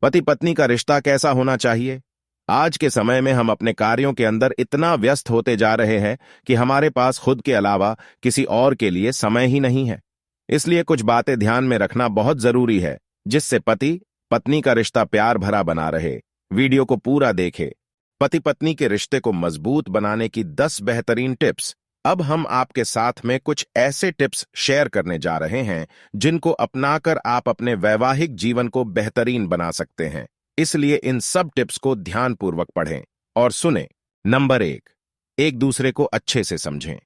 पति पत्नी का रिश्ता कैसा होना चाहिए? आज के समय में हम अपने कार्यों के अंदर इतना व्यस्त होते जा रहे हैं कि हमारे पास खुद के अलावा किसी और के लिए समय ही नहीं है। इसलिए कुछ बातें ध्यान में रखना बहुत जरूरी है, जिससे पति पत्नी का रिश्ता प्यार भरा बना रहे। वीडियो को पूरा देखें। पति पत्नी के रिश्ते को मजबूत बनाने की 10 बेहतरीन टिप्स। अब हम आपके साथ में कुछ ऐसे टिप्स शेयर करने जा रहे हैं जिनको अपनाकर आप अपने वैवाहिक जीवन को बेहतरीन बना सकते हैं। इसलिए इन सब टिप्स को ध्यानपूर्वक पढ़ें और सुनें। नंबर 1, एक दूसरे को अच्छे से समझें।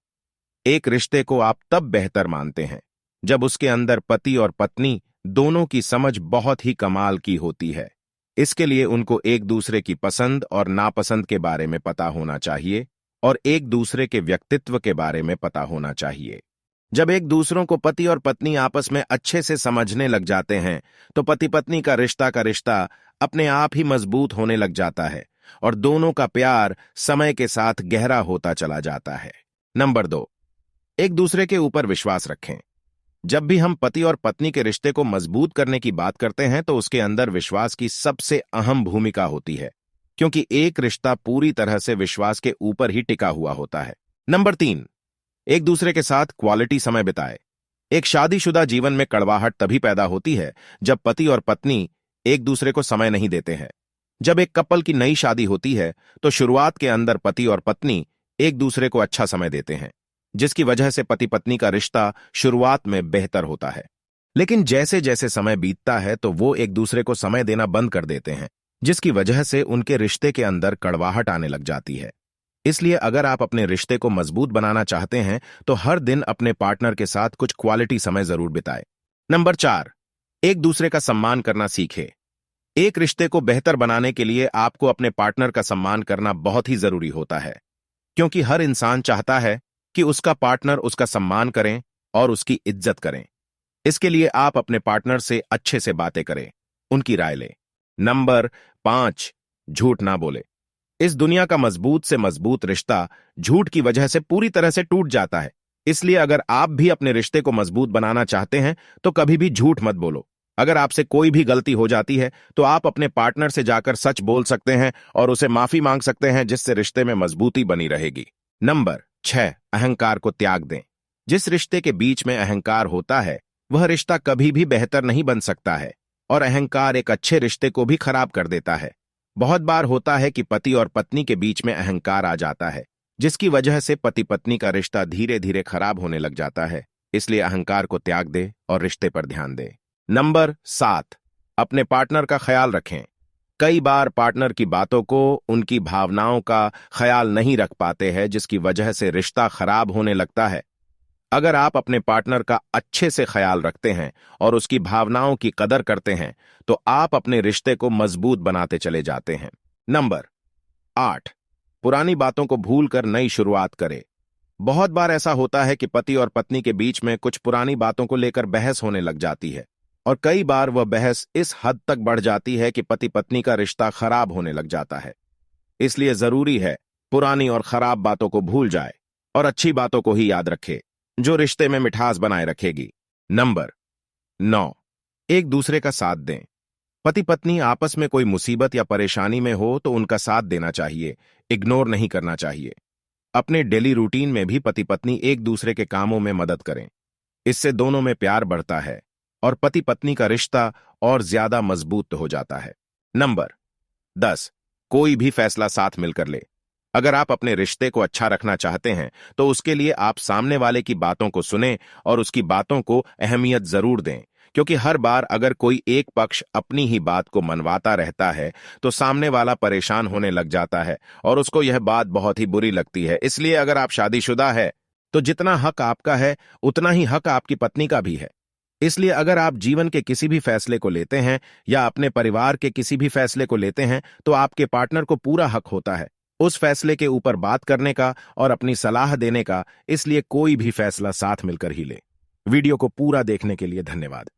एक रिश्ते को आप तब बेहतर मानते हैं जब उसके अंदर पति और पत्नी दोनों की समझ बहुत ही कमाल की होती है। इसके लिए उनको एक दूसरे की पसंद और नापसंद के बारे में पता होना चाहिए और एक दूसरे के व्यक्तित्व के बारे में पता होना चाहिए। जब एक दूसरों को पति और पत्नी आपस में अच्छे से समझने लग जाते हैं तो पति पत्नी का रिश्ता अपने आप ही मजबूत होने लग जाता है और दोनों का प्यार समय के साथ गहरा होता चला जाता है। नंबर 2, एक दूसरे के ऊपर विश्वास रखें। जब भी हम पति और पत्नी के रिश्ते को मजबूत करने की बात करते हैं तो उसके अंदर विश्वास की सबसे अहम भूमिका होती है, क्योंकि एक रिश्ता पूरी तरह से विश्वास के ऊपर ही टिका हुआ होता है। नंबर 3, एक दूसरे के साथ क्वालिटी समय बिताए। एक शादीशुदा जीवन में कड़वाहट तभी पैदा होती है जब पति और पत्नी एक दूसरे को समय नहीं देते हैं। जब एक कपल की नई शादी होती है तो शुरुआत के अंदर पति और पत्नी एक दूसरे को अच्छा समय देते हैं, जिसकी वजह से पति पत्नी का रिश्ता शुरुआत में बेहतर होता है। लेकिन जैसे जैसे समय बीतता है तो वो एक दूसरे को समय देना बंद कर देते हैं, जिसकी वजह से उनके रिश्ते के अंदर कड़वाहट आने लग जाती है। इसलिए अगर आप अपने रिश्ते को मजबूत बनाना चाहते हैं तो हर दिन अपने पार्टनर के साथ कुछ क्वालिटी समय जरूर बिताएं। नंबर 4, एक दूसरे का सम्मान करना सीखें। एक रिश्ते को बेहतर बनाने के लिए आपको अपने पार्टनर का सम्मान करना बहुत ही जरूरी होता है, क्योंकि हर इंसान चाहता है कि उसका पार्टनर उसका सम्मान करें और उसकी इज्जत करें। इसके लिए आप अपने पार्टनर से अच्छे से बातें करें, उनकी राय लें। नंबर 5, झूठ ना बोले। इस दुनिया का मजबूत से मजबूत रिश्ता झूठ की वजह से पूरी तरह से टूट जाता है। इसलिए अगर आप भी अपने रिश्ते को मजबूत बनाना चाहते हैं तो कभी भी झूठ मत बोलो। अगर आपसे कोई भी गलती हो जाती है तो आप अपने पार्टनर से जाकर सच बोल सकते हैं और उसे माफी मांग सकते हैं, जिससे रिश्ते में मजबूती बनी रहेगी। नंबर 6, अहंकार को त्याग दें। जिस रिश्ते के बीच में अहंकार होता है वह रिश्ता कभी भी बेहतर नहीं बन सकता है और अहंकार एक अच्छे रिश्ते को भी खराब कर देता है। बहुत बार होता है कि पति और पत्नी के बीच में अहंकार आ जाता है, जिसकी वजह से पति पत्नी का रिश्ता धीरे धीरे खराब होने लग जाता है। इसलिए अहंकार को त्याग दे और रिश्ते पर ध्यान दे। नंबर 7, अपने पार्टनर का ख्याल रखें। कई बार पार्टनर की बातों को, उनकी भावनाओं का ख्याल नहीं रख पाते हैं, जिसकी वजह से रिश्ता खराब होने लगता है। अगर आप अपने पार्टनर का अच्छे से ख्याल रखते हैं और उसकी भावनाओं की कदर करते हैं तो आप अपने रिश्ते को मजबूत बनाते चले जाते हैं। नंबर 8, पुरानी बातों को भूलकर नई शुरुआत करें। बहुत बार ऐसा होता है कि पति और पत्नी के बीच में कुछ पुरानी बातों को लेकर बहस होने लग जाती है और कई बार वह बहस इस हद तक बढ़ जाती है कि पति पत्नी का रिश्ता खराब होने लग जाता है। इसलिए जरूरी है पुरानी और खराब बातों को भूल जाए और अच्छी बातों को ही याद रखे, जो रिश्ते में मिठास बनाए रखेगी। नंबर 9, एक दूसरे का साथ दें। पति पत्नी आपस में कोई मुसीबत या परेशानी में हो तो उनका साथ देना चाहिए, इग्नोर नहीं करना चाहिए। अपने डेली रूटीन में भी पति पत्नी एक दूसरे के कामों में मदद करें। इससे दोनों में प्यार बढ़ता है और पति पत्नी का रिश्ता और ज्यादा मजबूत हो जाता है। नंबर 10, कोई भी फैसला साथ मिलकर ले। अगर आप अपने रिश्ते को अच्छा रखना चाहते हैं तो उसके लिए आप सामने वाले की बातों को सुनें और उसकी बातों को अहमियत जरूर दें, क्योंकि हर बार अगर कोई एक पक्ष अपनी ही बात को मनवाता रहता है तो सामने वाला परेशान होने लग जाता है और उसको यह बात बहुत ही बुरी लगती है। इसलिए अगर आप शादीशुदा है तो जितना हक आपका है उतना ही हक आपकी पत्नी का भी है। इसलिए अगर आप जीवन के किसी भी फैसले को लेते हैं या अपने परिवार के किसी भी फैसले को लेते हैं तो आपके पार्टनर को पूरा हक होता है उस फैसले के ऊपर बात करने का और अपनी सलाह देने का। इसलिए कोई भी फैसला साथ मिलकर ही ले। वीडियो को पूरा देखने के लिए धन्यवाद।